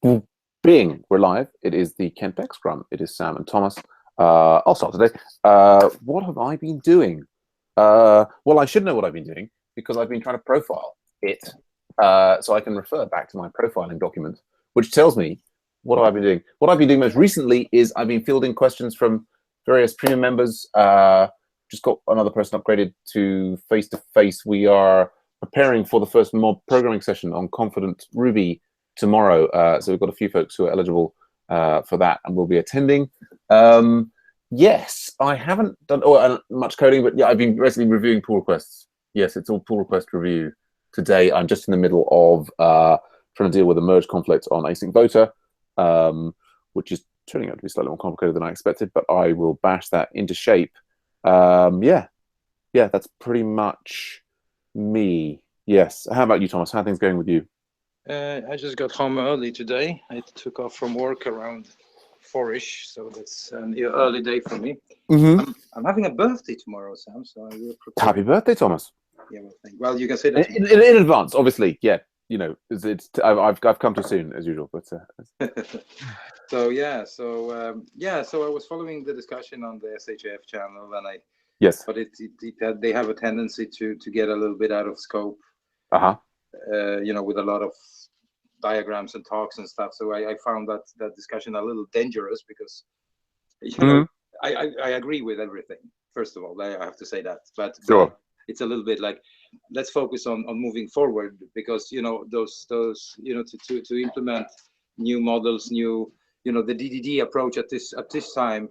Bing, we're live. It is the Kent Beck Scrum. It is Sam and Thomas. I'll start today. What have I been doing? Well, I should know what I've been doing because I've been trying to profile it. So I can refer back to my profiling document, which tells me what have I been doing. What I've been doing most recently is I've been fielding questions from various premium members. Just got another person upgraded to face-to-face. We are preparing for the first mob programming session on Confident Ruby tomorrow. So we've got a few folks who are eligible for that and will be attending. Yes, I haven't done much coding, but yeah, I've been basically reviewing pull requests. Yes, it's all pull request review today. I'm just in the middle of trying to deal with a merge conflict on async voter, which is turning out to be slightly more complicated than I expected, but I will bash that into shape. Yeah, that's pretty much me. Yes. How about you, Thomas? How are things going with you? I just got home early today. I took off from work around 4-ish, so that's an early day for me. Mm-hmm. I'm having a birthday tomorrow, Sam, so I will prepare. Happy birthday, Thomas. Yeah, well, you can say that in advance, obviously. Yeah, you know, I've come too soon as usual, but so I was following the discussion on the SHF channel, and yes, but they have a tendency to get a little bit out of scope. With a lot of diagrams and talks and stuff. So I found that discussion a little dangerous because, I agree with everything. First of all, I have to say that, but it's a little bit like, let's focus on moving forward, because those to implement new models, the DDD approach at this time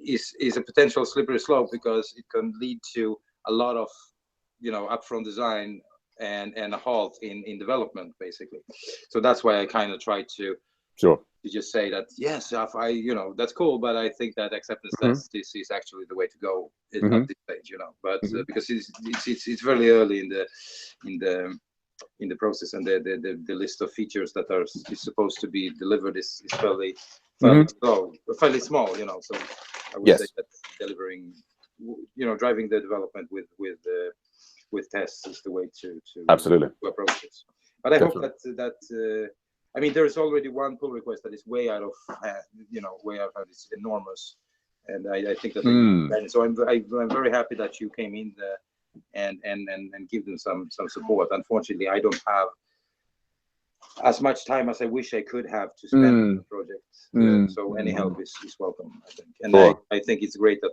is a potential slippery slope, because it can lead to a lot of upfront design and a halt in development, basically. So that's why I kind of try to just say that, yes, that's cool, but I think that acceptance test is actually the way to go at this stage, but because it's very early in the process, and the list of features that is supposed to be delivered is fairly small, so I would say that delivering, driving the development with tests is the way to absolutely approach this. But I hope that I mean, there's already one pull request that is way out of it's enormous, and I think that so I'm very happy that you came in there and give them some support. Unfortunately, I don't have as much time as I wish I could have to spend on the project. So any help is welcome, I think. And I think it's great that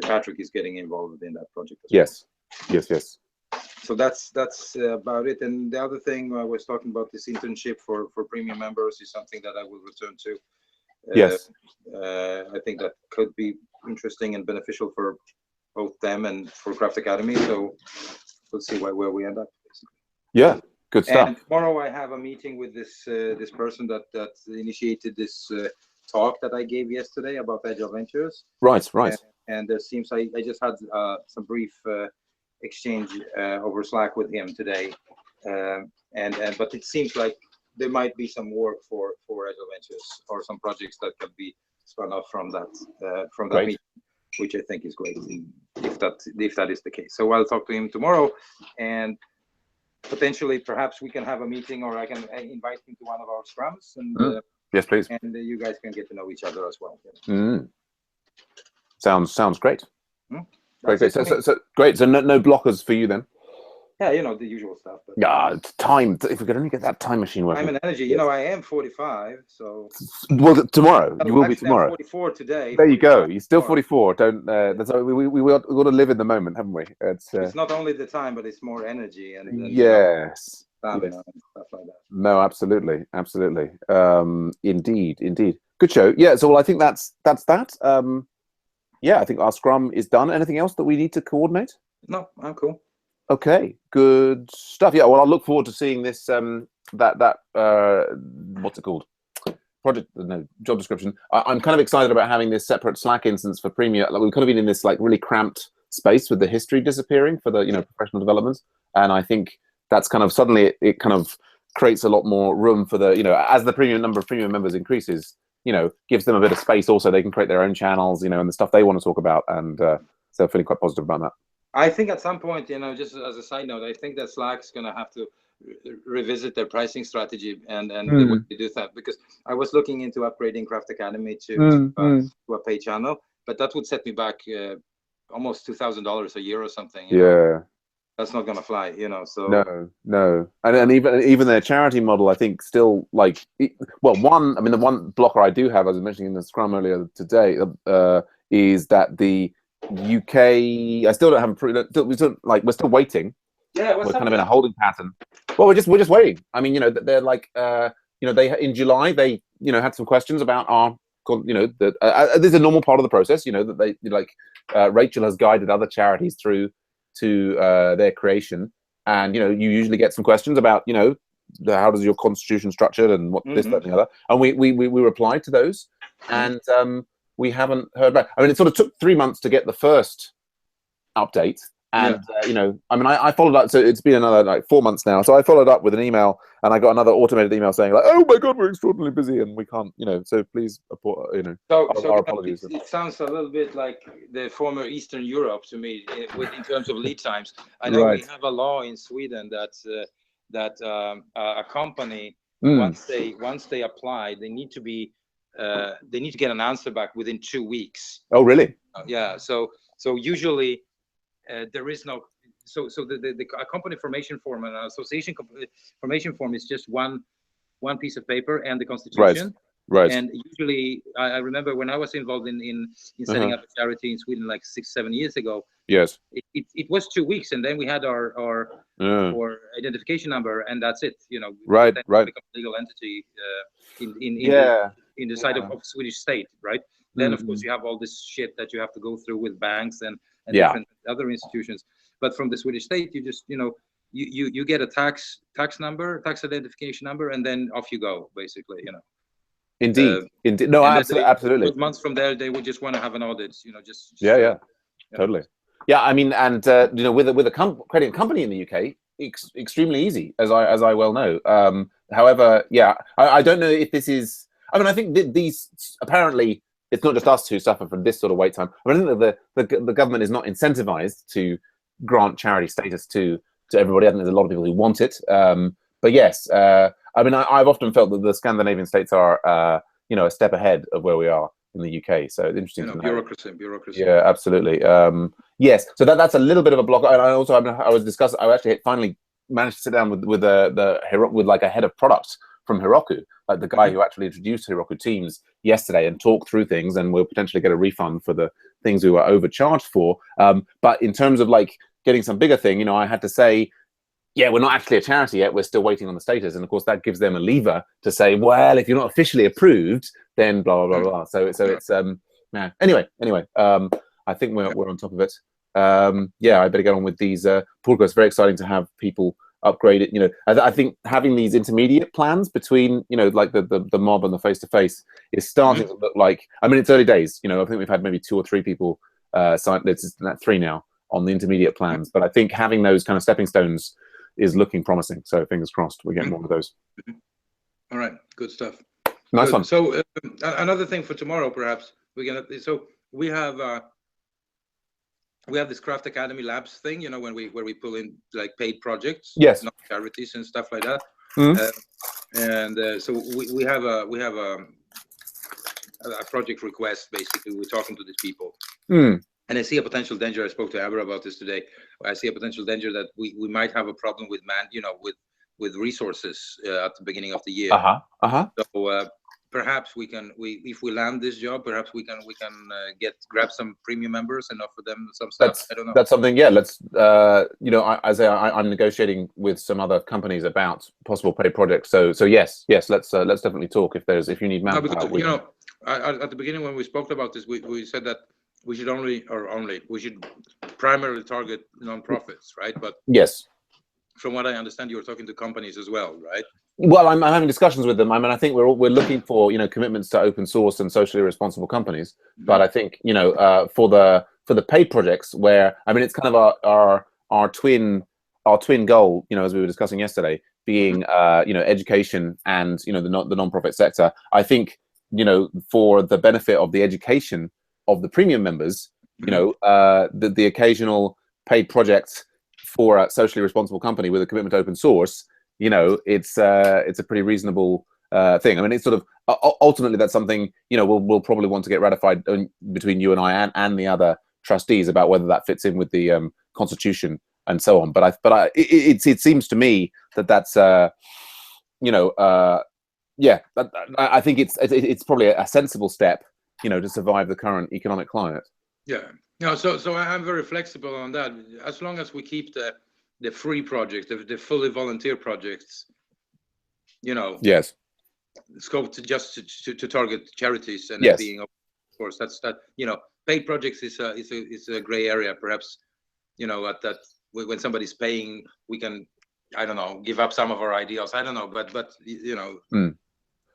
Patrick is getting involved in that project as well. Yes. So that's about it. And the other thing I was talking about, this internship for premium members, is something that I will return to. Yes. I think that could be interesting and beneficial for both them and for Craft Academy. So we'll see where we end up, basically. Yeah, good stuff. And tomorrow I have a meeting with this person that initiated this talk that I gave yesterday about Agile Ventures. Right. And there seems I just had some brief exchange over Slack with him today, but it seems like there might be some work for Agile Ventures, or some projects that can be spun off from that meeting, which I think is great, if that is the case. So I'll talk to him tomorrow, and potentially perhaps we can have a meeting, or I can invite him to one of our scrums, and yes, please, and you guys can get to know each other as well. Sounds great. Great. So great. So no blockers for you then. Yeah, the usual stuff. But it's time. If we could only get that time machine working. Time and energy. I am 45, so. Well, tomorrow you will be tomorrow. I'm 44 today. There you go. You're still 44. Don't. That's we got to live in the moment, haven't we? It's not only the time, but it's more energy and yes. Stamina and stuff like that. No, absolutely. Indeed. Good show. Yeah. So I think that's that. Yeah, I think our Scrum is done. Anything else that we need to coordinate? No, I'm cool. Okay, good stuff. Yeah, well, I look forward to seeing this. That what's it called? Job description. I'm kind of excited about having this separate Slack instance for Premium. Like, we've kind of been in this really cramped space with the history disappearing for the professional development, and I think that's kind of suddenly it kind of creates a lot more room for the as the number of premium members increases. Gives them a bit of space. Also, they can create their own channels, and the stuff they want to talk about. And so feeling quite positive about that. I think at some point, just as a side note, I think that Slack's going to have to revisit their pricing strategy and the way they do that, because I was looking into upgrading Craft Academy to a paid channel, but that would set me back almost $2,000 a year or something. You know? That's not gonna fly, you know. So no, and even their charity model, I think, still like, well, I mean, the one blocker I do have, as I was mentioning in the Scrum earlier today, is that the UK, I still don't have we're still waiting. Yeah, we're kind of in a holding pattern. Well, we're just waiting. I mean, you know, they're like, you know, they in July they, you know, had some questions about our, you know, that this is a normal part of the process. You know, that they like Rachel has guided other charities through to their creation, and you know, you usually get some questions about, you know, how does your constitution structured and what this, that, and the other, and we replied to those, and we haven't heard back. I mean, it sort of took 3 months to get the first update. And you know, I mean, I followed up. So it's been another like 4 months now. So I followed up with an email, and I got another automated email saying like, "Oh my God, we're extraordinarily busy, and we can't, you know. So please, you know, our apologies." It sounds a little bit like the former Eastern Europe to me, in terms of lead times. I know we have a law in Sweden that a company once they apply, they need to get an answer back within 2 weeks. Oh, really? Yeah. So usually. There is no the company formation form and an association formation form is just one piece of paper and the constitution. Right. And usually, I remember when I was involved in setting up a charity in Sweden like 6-7 years ago. Yes. It was 2 weeks, and then we had our identification number, and that's it. You know. Right. Become a legal entity in the side of Swedish state, right? Then of course you have all this shit that you have to go through with banks and different other institutions. But from the Swedish state, you just, you know, you get a tax number, tax identification number, and then off you go, basically, you know. Indeed. No, absolutely. Months from there, they would just want to have an audit, you know, just totally. Yeah, I mean, and you know, with creating a company in the UK, extremely easy, as I well know. However, I don't know if this is. I mean, I think these apparently. It's not just us who suffer from this sort of wait time. I mean, I think that the government is not incentivized to grant charity status to everybody. I think there's a lot of people who want it. But yes, I mean, I've often felt that the Scandinavian states are, you know, a step ahead of where we are in the UK. So it's interesting. You know, bureaucracy. Yeah, absolutely. Yes. So that's a little bit of a block. And I also, I actually finally managed to sit down with like a head of product from Heroku, like the guy who actually introduced Heroku Teams yesterday, and talk through things, and we'll potentially get a refund for the things we were overcharged for. But in terms of like getting some bigger thing, you know, I had to say, yeah, we're not actually a charity yet. We're still waiting on the status. And of course that gives them a lever to say, well, if you're not officially approved, then blah, blah, blah, blah. So it's, anyway, I think we're on top of it. I better get on with these. Paul, it's very exciting to have people upgrade it. You know, I think having these intermediate plans between, you know, like the mob and the face-to-face is starting to look like, I mean, it's early days. You know, I think we've had maybe 2 or 3 people sign. It's 3 now on the intermediate plans. But I think having those kind of stepping stones is looking promising. So fingers crossed we get more of those. All right, good stuff. Nice one. So another thing for tomorrow, perhaps we have this Craft Academy Labs thing, you know, where we pull in like paid projects, not charities and stuff like that. So we have a project request. Basically, we're talking to these people, and I see a potential danger. I spoke to Abra about this today. I see a potential danger that we might have a problem with with resources at the beginning of the year. So perhaps if we land this job, perhaps we can grab some premium members and offer them some stuff. I don't know. That's something. Yeah, let's. You know, I'm negotiating with some other companies about possible paid projects. So yes, let's definitely talk if you need manpower. No, because, you know, at the beginning when we spoke about this, we said that we should primarily target non-profits, right? But yes, from what I understand, you're talking to companies as well, right? Well, I'm having discussions with them. I mean, I think we're looking for, you know, commitments to open source and socially responsible companies. But I think, you know, for the paid projects, where I mean, it's kind of our twin goal, you know, as we were discussing yesterday, being you know, education and, you know, the non-profit sector. I think, you know, for the benefit of the education of the premium members, you know, the occasional paid project for a socially responsible company with a commitment to open source it's a pretty reasonable thing. I mean, it's sort of ultimately that's something we'll probably want to get ratified between you and I and the other trustees about whether that fits in with the constitution and so on. But it seems to me that's I think it's probably a sensible step, to survive the current economic climate. Yeah. No, so I'm very flexible on that. As long as we keep the free projects, the fully volunteer projects, Yes. Scope to target charities and yes. being, of course, paid projects is a gray area, perhaps. That when somebody's paying, we can, I don't know, give up some of our ideals. I don't know, but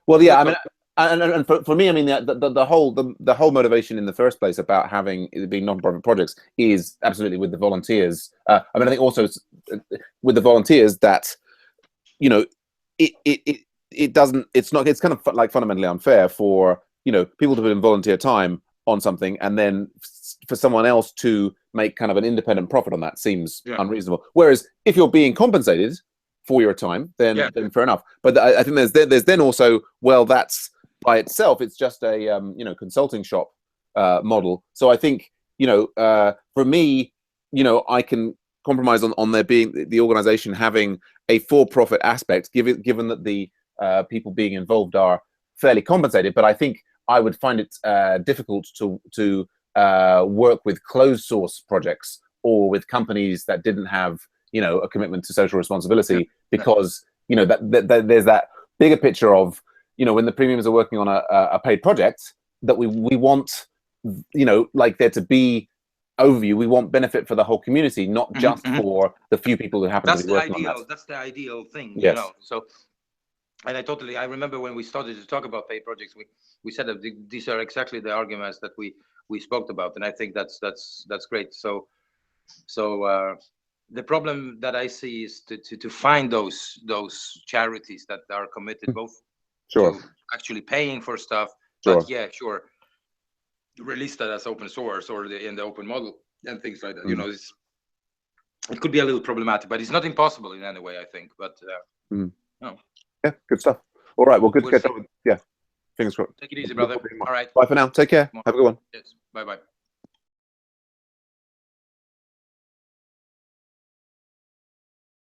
Well, yeah, I mean, and for me, I mean, the whole motivation in the first place about having it being non-profit projects is absolutely with the volunteers. I mean, I think also with the volunteers that, it's kind of like fundamentally unfair for, people to put in volunteer time on something and then for someone else to make kind of an independent profit on that seems unreasonable. Whereas if you're being compensated for your time, then fair enough. But I think there's then also, well, that's by itself, it's just a consulting shop model. So I think for me, I can compromise on there being the organization having a for-profit aspect, given that the people being involved are fairly compensated. But I think I would find it difficult to work with closed source projects or with companies that didn't have a commitment to social responsibility, because that there's that bigger picture of when the premiums are working on a paid project, that we want like there to be overview. We want benefit for the whole community, not just for the few people who happen to be working on that. That's the ideal thing. Yes. So, and I remember when we started to talk about paid projects, we said that these are exactly the arguments that we spoke about, and I think that's great. So the problem that I see is to find those charities that are committed both to actually paying for stuff, but release that as open source or in the open model and things like that. It could be a little problematic, but it's not impossible in any way, I think. But yeah, good stuff. All right, well, good to get done with. Yeah, fingers crossed. Take it easy, brother. All right, bye for now. Take care. Have a good one. Yes. Bye.